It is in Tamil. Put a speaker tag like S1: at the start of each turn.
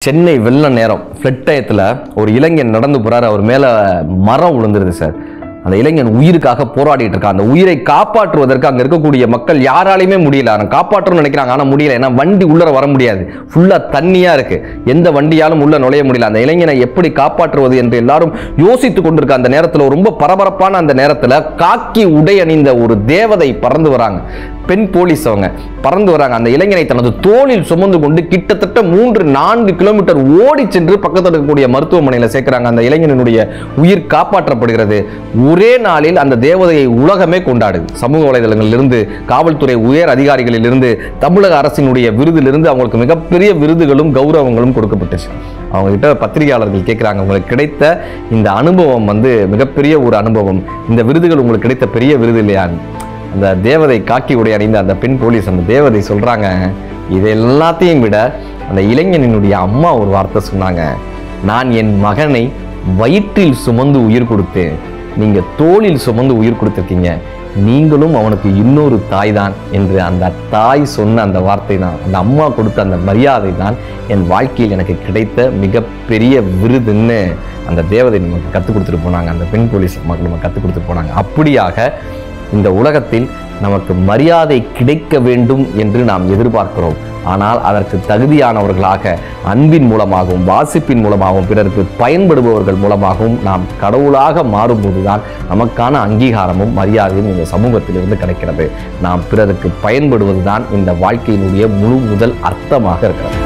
S1: சென்னை வெள்ள நேரம் ஃப்ளட் டயத்தில் ஒரு இளைஞன் நடந்து போறாரு. அவர் மேலே மரம் விழுந்துருது சார். அந்த இளைஞன் உயிருக்காக போராடிட்டு இருக்கான். அந்த உயிரை காப்பாற்றுவதற்கு அங்கே இருக்கக்கூடிய மக்கள் யாராலையுமே முடியல. அவன் காப்பாற்றணும்னு நினைக்கிறாங்க, ஆனால் முடியல. ஏன்னா வண்டி உள்ளர வர முடியாது, ஃபுல்லாக தண்ணியாக இருக்கு. எந்த வண்டியாலும் உள்ள நுழைய முடியல. அந்த இளைஞனை எப்படி காப்பாற்றுவது என்று எல்லாரும் யோசித்து கொண்டிருக்க அந்த நேரத்தில், ரொம்ப பரபரப்பான அந்த நேரத்தில் காக்கி உடை அணிந்த ஒரு தேவதை பறந்து வராங்க. பெண் போலீஸ் அவங்க பறந்து வராங்க. அந்த இளைஞனை தனது தோளில் சுமந்து கொண்டு கிட்டத்தட்ட 3-4 கிலோமீட்டர் ஓடி சென்று பக்கத்தில் இருக்கக்கூடிய மருத்துவமனையில் சேர்க்கிறாங்க. அந்த இளைஞனுடைய உயிர் காப்பாற்றப்படுகிறது. ஒரே நாளில் அந்த தேவதையை உலகமே கொண்டாடுது. சமூக வலைதளங்களிலிருந்து, காவல்துறை உயர் அதிகாரிகளிலிருந்து, தமிழக அரசினுடைய விருதிலிருந்து அவங்களுக்கு மிகப்பெரிய விருதுகளும் கௌரவங்களும் கொடுக்கப்பட்டுச்சு. அவங்க கிட்ட பத்திரிகையாளர்கள் கேட்குறாங்க, உங்களுக்கு கிடைத்த இந்த அனுபவம் மிகப்பெரிய ஒரு அனுபவம், இந்த விருதுகள் உங்களுக்கு கிடைத்த பெரிய விருது இல்லையான்னு. அந்த தேவதை காக்கி உடை அணிந்த அந்த பெண் போலீஸ், அந்த தேவதை சொல்றாங்க, இது எல்லாத்தையும் விட அந்த இளைஞனினுடைய அம்மா ஒரு வார்த்தை சொன்னாங்க, நான் என் மகனை வயிற்றில் சுமந்து உயிர் கொடுத்தேன், நீங்க தோளில் சுமந்து உயிர் கொடுத்திருக்கீங்க, நீங்களும் அவனுக்கு இன்னொரு தாய் தான் என்று அந்த தாய் சொன்ன அந்த வார்த்தை தான், அந்த அம்மா கொடுத்த அந்த மரியாதை தான் என் வாழ்க்கையில் எனக்கு கிடைத்த மிகப்பெரிய விருதுன்னு அந்த தேவதை நமக்கு கற்றுக் கொடுத்துட்டு போனாங்க. அந்த பெண் போலீஸ் நமக்கு கற்றுக் கொடுத்துட்டு போனாங்க. அப்படியாக இந்த உலகத்தில் நமக்கு மரியாதை கிடைக்க வேண்டும் என்று நாம் எதிர்பார்க்கிறோம். ஆனால் அதற்கு தகுதியானவர்களாக அன்பின் மூலமாகவும் வாசிப்பின் மூலமாகவும் பிறருக்கு பயன்படுபவர்கள் மூலமாகவும் நாம் கடவுளாக மாறும்போதுதான் நமக்கான அங்கீகாரமும் மரியாதையும் இந்த சமூகத்திலிருந்து கிடைக்கிறது. நாம் பிறருக்கு பயன்படுவதுதான் இந்த வாழ்க்கையினுடைய முழு முதல் அர்த்தமாக இருக்கிறது.